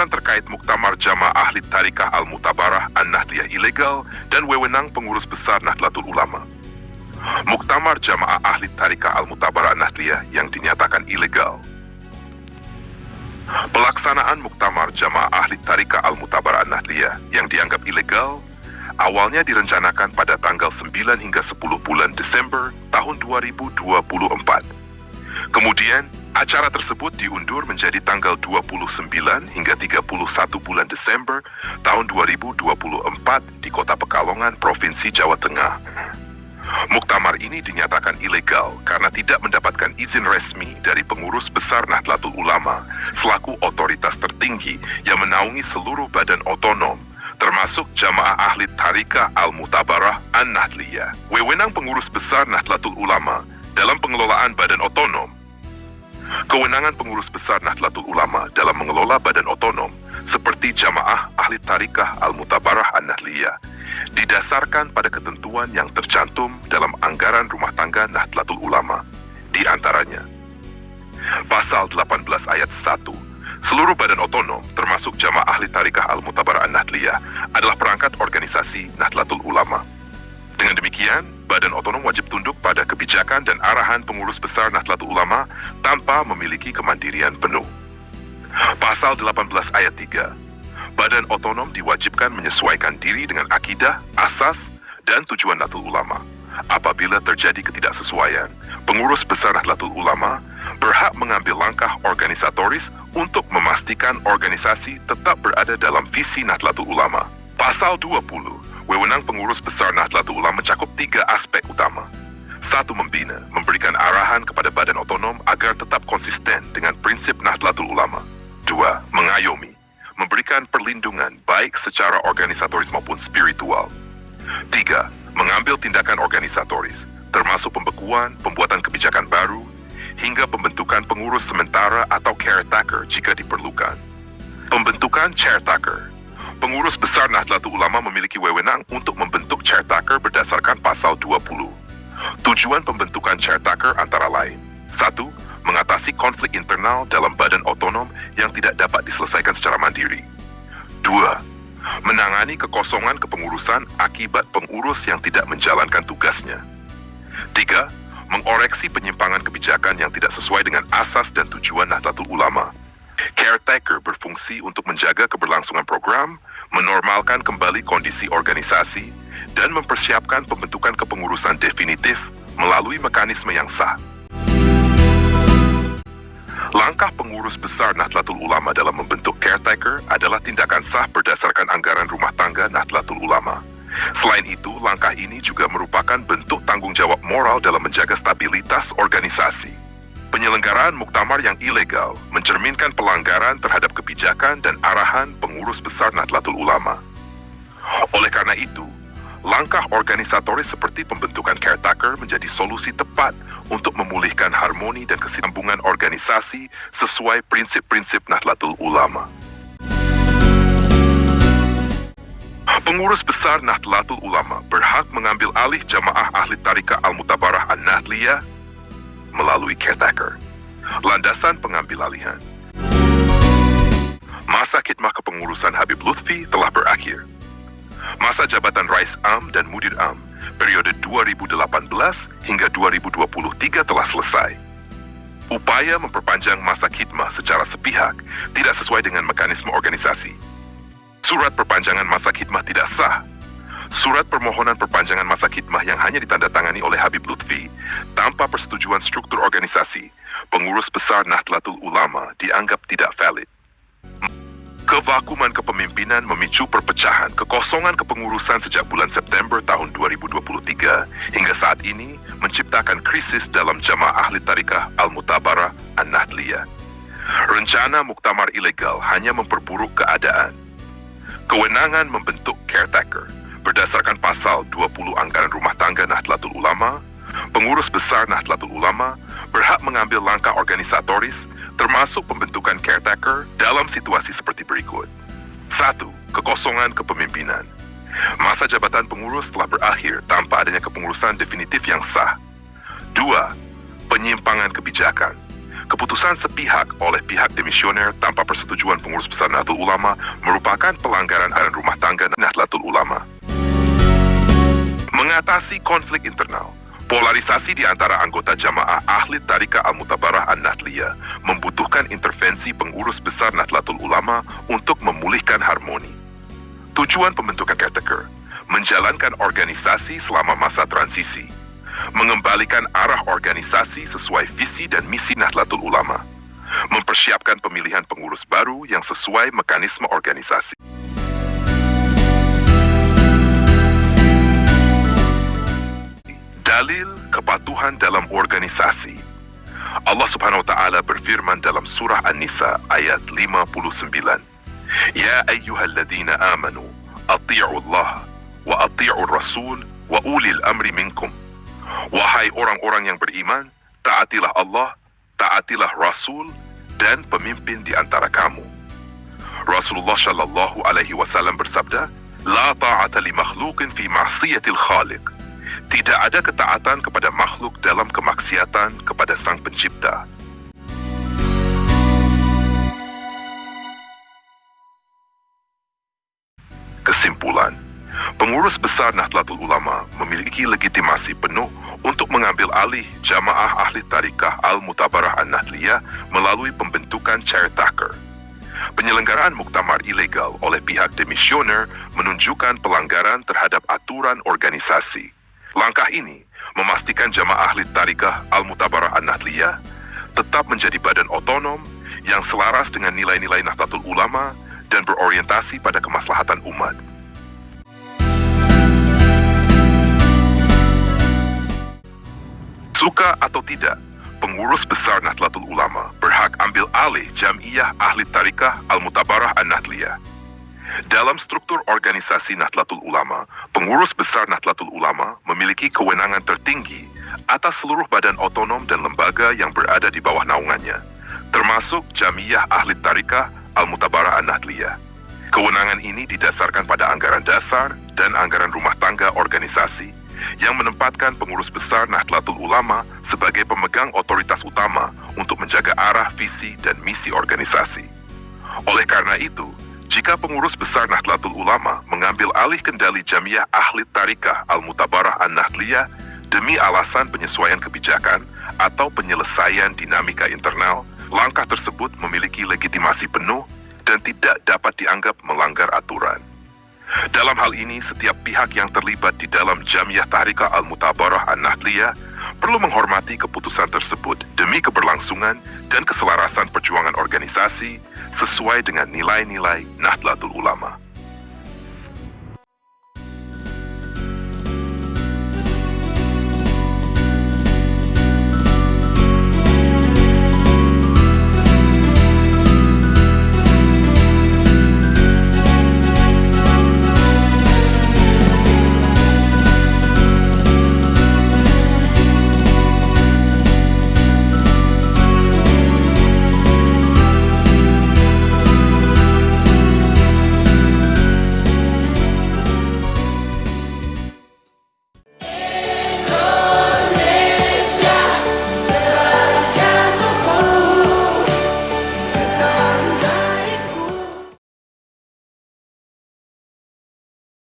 Penjelasan terkait Muktamar Jamaah Ahli Tarikah Al-Mutabarah An-Nahdliyah ilegal dan wewenang pengurus besar Nahdlatul Ulama. Muktamar Jamaah Ahli Tarikah Al-Mutabarah An-Nahdliyah yang dinyatakan ilegal. Pelaksanaan Muktamar Jamaah Ahli Tarikah Al-Mutabarah An-Nahdliyah yang dianggap ilegal awalnya direncanakan pada tanggal 9 hingga 10 bulan Desember tahun 2024. Kemudian, acara tersebut diundur menjadi tanggal 29 hingga 31 bulan Desember tahun 2024 di Kota Pekalongan, Provinsi Jawa Tengah. Muktamar ini dinyatakan ilegal karena tidak mendapatkan izin resmi dari pengurus besar Nahdlatul Ulama selaku otoritas tertinggi yang menaungi seluruh badan otonom, termasuk Jamaah Ahli Tarikah Al-Mutabarah An-Nahdliyah. Wewenang pengurus besar Nahdlatul Ulama dalam pengelolaan badan otonom. Kewenangan pengurus besar Nahdlatul Ulama dalam mengelola badan otonom seperti Jamaah Ahli Tarikah Al-Mutabarah An-Nahdliyah didasarkan pada ketentuan yang tercantum dalam anggaran rumah tangga Nahdlatul Ulama. Di antaranya, Pasal 18 ayat 1, seluruh badan otonom, termasuk Jamaah Ahli Tarikah Al-Mutabarah An-Nahdliyah, adalah perangkat organisasi Nahdlatul Ulama. Dengan demikian, badan otonom wajib tunduk pada kebijakan dan arahan pengurus besar Nahdlatul Ulama tanpa memiliki kemandirian penuh. Pasal 18 ayat 3, badan otonom diwajibkan menyesuaikan diri dengan akidah, asas, dan tujuan Nahdlatul Ulama. Apabila terjadi ketidaksesuaian, pengurus besar Nahdlatul Ulama berhak mengambil langkah organisatoris untuk memastikan organisasi tetap berada dalam visi Nahdlatul Ulama. Pasal 20, wewenang pengurus besar Nahdlatul Ulama mencakup 3 aspek utama. 1. Membina, memberikan arahan kepada badan otonom agar tetap konsisten dengan prinsip Nahdlatul Ulama. 2. Mengayomi, memberikan perlindungan baik secara organisatoris maupun spiritual. 3. Mengambil tindakan organisatoris, termasuk pembekuan, pembuatan kebijakan baru, hingga pembentukan pengurus sementara atau caretaker jika diperlukan. Pembentukan caretaker. Pengurus besar Nahdlatul Ulama memiliki wewenang untuk membentuk caretaker berdasarkan Pasal 20. Tujuan pembentukan caretaker antara lain: 1. Mengatasi konflik internal dalam badan otonom yang tidak dapat diselesaikan secara mandiri. 2. Menangani kekosongan kepengurusan akibat pengurus yang tidak menjalankan tugasnya. 3. Mengoreksi penyimpangan kebijakan yang tidak sesuai dengan asas dan tujuan Nahdlatul Ulama. Caretaker berfungsi untuk menjaga keberlangsungan program, menormalkan kembali kondisi organisasi, dan mempersiapkan pembentukan kepengurusan definitif melalui mekanisme yang sah. Langkah pengurus besar Nahdlatul Ulama dalam membentuk caretaker adalah tindakan sah berdasarkan anggaran rumah tangga Nahdlatul Ulama. Selain itu, langkah ini juga merupakan bentuk tanggung jawab moral dalam menjaga stabilitas organisasi. Penyelenggaraan muktamar yang ilegal mencerminkan pelanggaran terhadap kebijakan dan arahan pengurus besar Nahdlatul Ulama. Oleh karena itu, langkah organisatoris seperti pembentukan caretaker menjadi solusi tepat untuk memulihkan harmoni dan kesinambungan organisasi sesuai prinsip-prinsip Nahdlatul Ulama. Pengurus besar Nahdlatul Ulama berhak mengambil alih Jamaah Ahli Tarikah Al-Mutabarah An-Nahdliyah melalui caretaker. Landasan pengambil alihan. Masa khidmah kepengurusan Habib Lutfi telah berakhir. Masa jabatan Rais Am dan Mudir Am periode 2018 hingga 2023 telah selesai. Upaya memperpanjang masa khidmah secara sepihak tidak sesuai dengan mekanisme organisasi. Surat perpanjangan masa khidmah tidak sah. Surat permohonan perpanjangan masa khidmah yang hanya ditandatangani oleh Habib Lutfi tanpa persetujuan struktur organisasi, pengurus besar Nahdlatul Ulama dianggap tidak valid. Kevakuman kepemimpinan memicu perpecahan kekosongan kepengurusan sejak bulan September tahun 2023 hingga saat ini menciptakan krisis dalam Jamaah Ahli Tarikah Al-Mutabarah An-Nahdliyah. Rencana muktamar ilegal hanya memperburuk keadaan. Kewenangan membentuk caretaker berdasarkan Pasal 20 Anggaran Rumah Tangga Nahdlatul Ulama, pengurus besar Nahdlatul Ulama berhak mengambil langkah organisatoris termasuk pembentukan caretaker dalam situasi seperti berikut. 1. Kekosongan kepemimpinan. Masa jabatan pengurus telah berakhir tanpa adanya kepengurusan definitif yang sah. 2. Penyimpangan kebijakan. Keputusan sepihak oleh pihak demisioner tanpa persetujuan pengurus besar Nahdlatul Ulama merupakan pelanggaran aturan rumah tangga Nahdlatul Ulama. Mengatasi konflik internal, polarisasi di antara anggota jamaah ahli Tariqah Al-Mutabarah An-Nahdliyah membutuhkan intervensi pengurus besar Nahdlatul Ulama untuk memulihkan harmoni. Tujuan pembentukan caretaker, menjalankan organisasi selama masa transisi, mengembalikan arah organisasi sesuai visi dan misi Nahdlatul Ulama, mempersiapkan pemilihan pengurus baru yang sesuai mekanisme organisasi. Dalil kepatuhan dalam organisasi. Allah Subhanahu wa taala berfirman dalam surah An-Nisa ayat 59. Ya ayyuhalladzina amanu atti'u Allah wa atti'u Rasul wa ulil amri minkum. Wahai orang-orang yang beriman, taatilah Allah, taatilah Rasul, dan pemimpin di antara kamu. Rasulullah Shallallahu Alaihi Wasallam bersabda, La ta'ata li makhluqin fi ma'siyatil khaliq. Tidak ada ketaatan kepada makhluk dalam kemaksiatan kepada Sang Pencipta. Kesimpulan, pengurus besar Nahdlatul Ulama memiliki legitimasi penuh untuk mengambil alih jamaah ahli Tariqah Al-Mutabarah An-Nahdliyah melalui pembentukan caretaker. Penyelenggaraan muktamar ilegal oleh pihak demisioner menunjukkan pelanggaran terhadap aturan organisasi. Langkah ini memastikan jamaah ahli Tariqah Al-Mutabarah An-Nahdliyah tetap menjadi badan otonom yang selaras dengan nilai-nilai Nahdlatul Ulama dan berorientasi pada kemaslahatan umat. Suka atau tidak, pengurus besar Nahdlatul Ulama berhak ambil alih Jam'iyah Ahli Tariqah Al-Mutabarah An-Nahdliyah. Dalam struktur organisasi Nahdlatul Ulama, pengurus besar Nahdlatul Ulama memiliki kewenangan tertinggi atas seluruh badan otonom dan lembaga yang berada di bawah naungannya, termasuk Jam'iyah Ahli Tariqah Al-Mutabarah An-Nahdliyah. Kewenangan ini didasarkan pada anggaran dasar dan anggaran rumah tangga organisasi yang menempatkan pengurus besar Nahdlatul Ulama sebagai pemegang otoritas utama untuk menjaga arah, visi, dan misi organisasi. Oleh karena itu, jika pengurus besar Nahdlatul Ulama mengambil alih kendali Jam'iyah Ahli Tariqah Al-Mutabarah An-Nahdliyah demi alasan penyesuaian kebijakan atau penyelesaian dinamika internal, langkah tersebut memiliki legitimasi penuh dan tidak dapat dianggap melanggar aturan. Dalam hal ini, setiap pihak yang terlibat di dalam Jam'iyah Tariqah Al-Mutabarah An-Nahdliyah perlu menghormati keputusan tersebut demi keberlangsungan dan keselarasan perjuangan organisasi sesuai dengan nilai-nilai Nahdlatul Ulama.